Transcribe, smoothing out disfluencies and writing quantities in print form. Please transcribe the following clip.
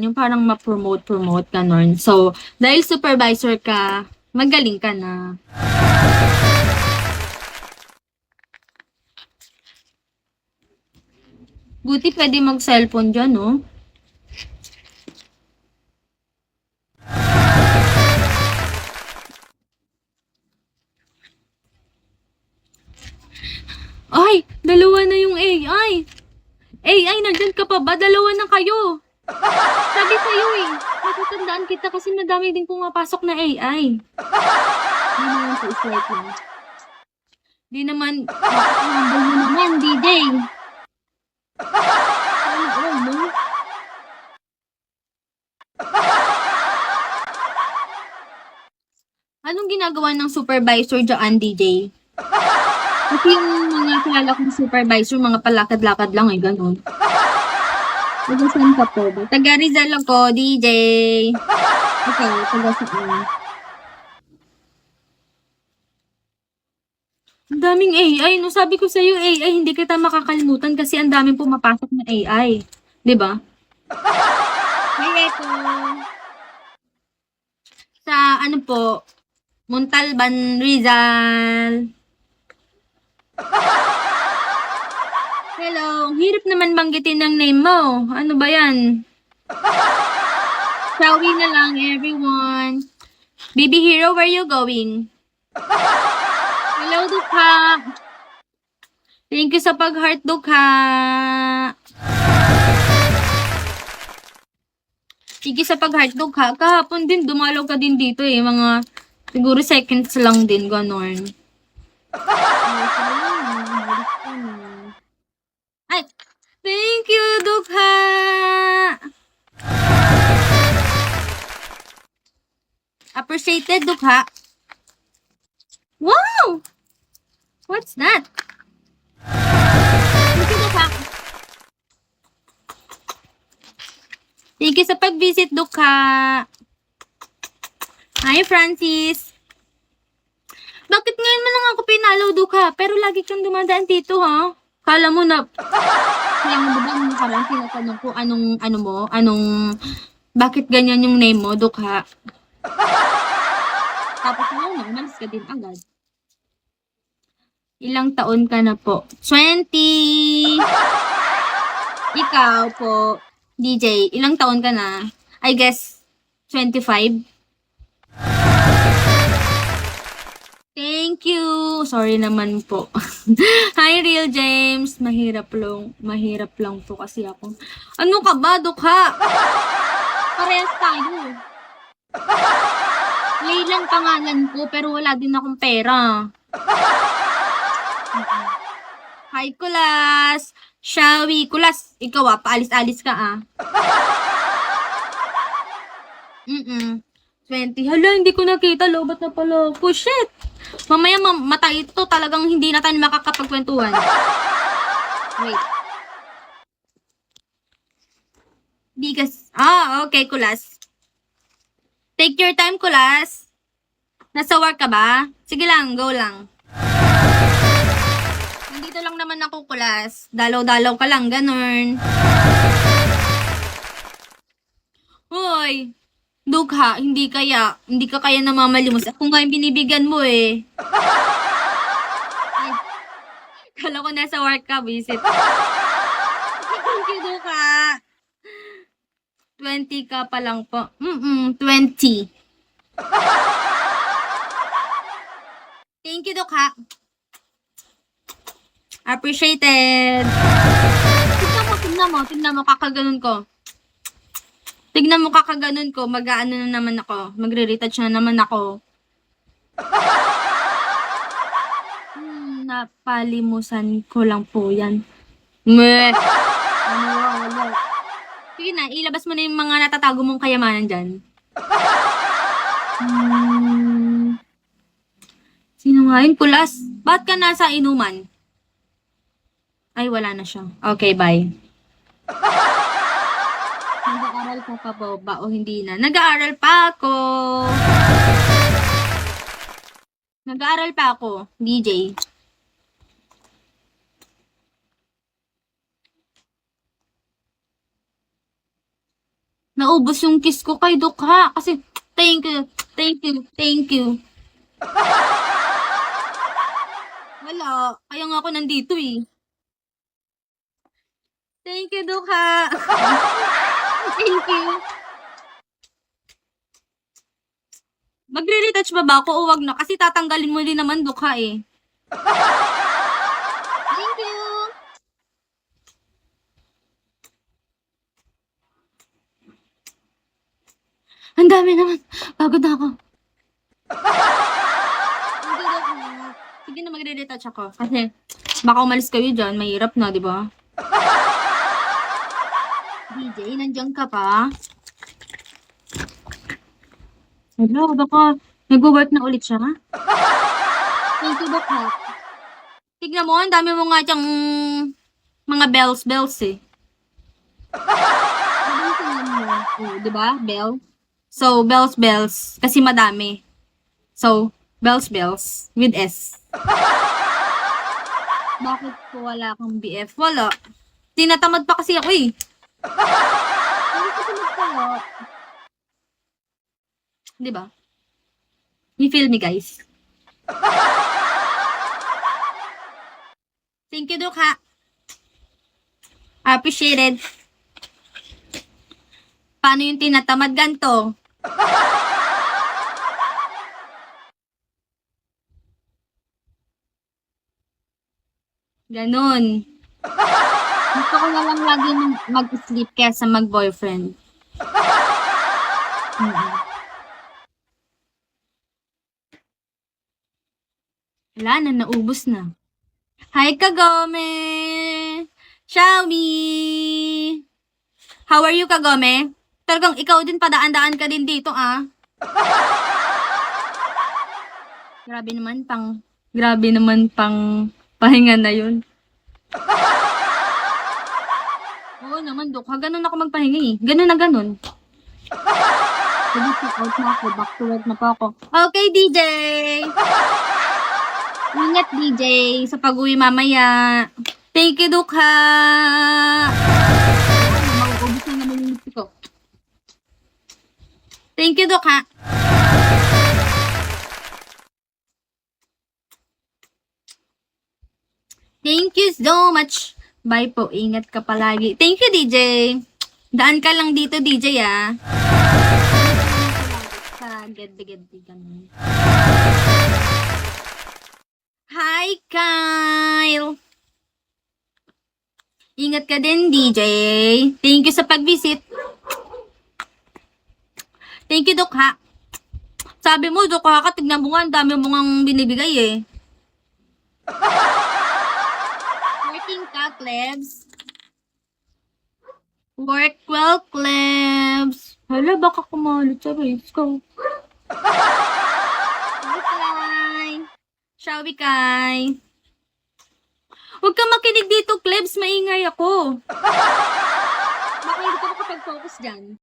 yung parang ma-promote, ganon. So, dahil supervisor ka, magaling ka na. Buti pwede mag-cellphone dyan, no? Ay! Dalawa na yung AI! AI, nandyan ka pa ba? Dalawa na kayo! Sabi sa'yo eh, natatandaan kita kasi madami din pumapasok na AI. Di naman sa slight lang. Di naman, napaka-humble mo naman, DJ. Ano, no? Anong ginagawa ng supervisor dyan, DJ? Kasi yung mga kilala kong supervisor, mga palakad-lakad lang eh, ganun. Taga saan ka po ba? Taga Rizal ako, DJ. Ikaw, taga saan? Ang daming AI, no? Sabi ko sa'yo, AI, hindi kita makakalimutan kasi ang daming pumapasok na AI. 'Di ba? Hi, Echo. Sa ano po, Montalban, Rizal. Hello, ang hirap naman banggitin ng name mo. Ano ba yan? Sawi na lang, everyone. Baby Hero, where you going? Hello, Dukha. Thank you sa pag-heart, Dukha. Sige sa pag-heart, Dukha. Kahapon din, dumalaw ka din dito eh. Mga, siguro seconds lang din, ganon. Ay, thank you, Dukha. Appreciated, Dukha. Wow! What's that? Thank you, Dukha. Thank you sa pag-visit, Dukha. Hi, Francis. Bakit ngayon mo lang ako pinalo, Dukha? Pero lagi kang dumadaan dito, ha? Kala mo na, kaya mo ba nung nakaraan tinatanong ko bakit ganyan yung name mo, Dukha? Tapos ngayon, umalis ka din agad. Ilang taon ka na po? 20! Ikaw po, DJ, ilang taon ka na? I guess, 25? Thank you! Sorry naman po. Hi, Real James! Mahirap lang po kasi ako. Ano ka ba, Dukha? Parehas tayo. Laylang pangalan ko, pero wala din akong pera. Hi, Kulas! Shawi, Kulas, ikaw paalis-alis ka 20. Hala, hindi ko nakita. Lobat na pala ako. Shit! Mamaya matay ito. Talagang hindi na tayo makakapagkwentuhan. Wait. Bigas. Okay, Kulas. Take your time, Kulas. Nasa work ka ba? Sige lang, go lang. Nandito lang naman ako, Kulas. Dalaw-dalaw ka lang, ganun. Hoy! Dukha, hindi ka kaya namamalimos. Ako nga yung binibigyan mo eh. Ay, kala ko nasa work ka, visit. Thank you, Dukha. 20 ka pa lang po. 20. Thank you, Dukha. Appreciated. Tignan mo, kakaganon ko. Tignan mo kakaganon ko, mag-aano na naman ako. Magre-retouch na naman ako. Napalimusan ko lang po yan. Meh. Wala. Sige na, ilabas mo na yung mga natatago mong kayamanan dyan. Sino nga yun? Kulas, ba't ka nasa inuman? Ay, wala na siya. Okay, bye. Nag-aaral ka pa ba o hindi na? Nag-aaral pa ako. Nag-aaral pa ako, DJ. Naubos yung kiss ko kay Dukha. Kasi, thank you, thank you, thank you. Wala. Kaya nga ako nandito eh. Thank you, Dukha. Thank you. Magre-retouch ba ako o wag na? Kasi tatanggalin mo din naman, Dukha eh. Thank you. Ang dami naman. Pagod na ako. Hindi, Dukha. Sige na, magre-retouch ako. Kasi, baka umalis kayo dyan. Mahirap na, di ba? DJ, nandiyan ka pa? Hello, baka nag-work na ulit siya? Thank you, Dukha. Tignan mo, ang dami mo nga diyang mga bells eh. Di ba? Bell. So, bells. Kasi madami. So, bells with S. Bakit po wala kang BF? Wala. Tinatamad pa kasi ako eh. Di ba? You feel me, guys? Thank you, Dukha. Appreciated. Paano yung tinatamad ganto? Ganon. Gusto ko na lang lagi mag-sleep kaysa mag-boyfriend. Wala na, naubos na. Hi, Kagome! Xiaomi! How are you, Kagome? Talagang ikaw din, padaan-daan ka din dito, ah. Grabe naman pang pahinga na yun. Oo naman, Dok. Ganun ako magpahinga eh. Ganun na ganun. Check out na ako. Back to work na po ako. Okay, DJ! Ingat, DJ, sa pag-uwi mamaya. Thank you, Dukha! Mag-ubos na naman yung lipstick ko. Thank you, Dukha! Thank you so much! Bye po. Ingat ka palagi. Thank you, DJ! Daan ka lang dito, DJ, ah. Sa ged-ged kami. Hi, Kyle! Ingat ka din, DJ. Thank you sa pag-visit. Thank you, Dukha. Sabi mo, Dukha ka, tignan mo nga, ang dami mo ngang binibigay eh. Working ka, Klebs. Work well, Klebs. Hala, baka kumalit sa race ko. Shall we, Kai? Huwag kang makinig dito, Klebs. Maingay ako. Baka hindi ko makapag-focus dyan.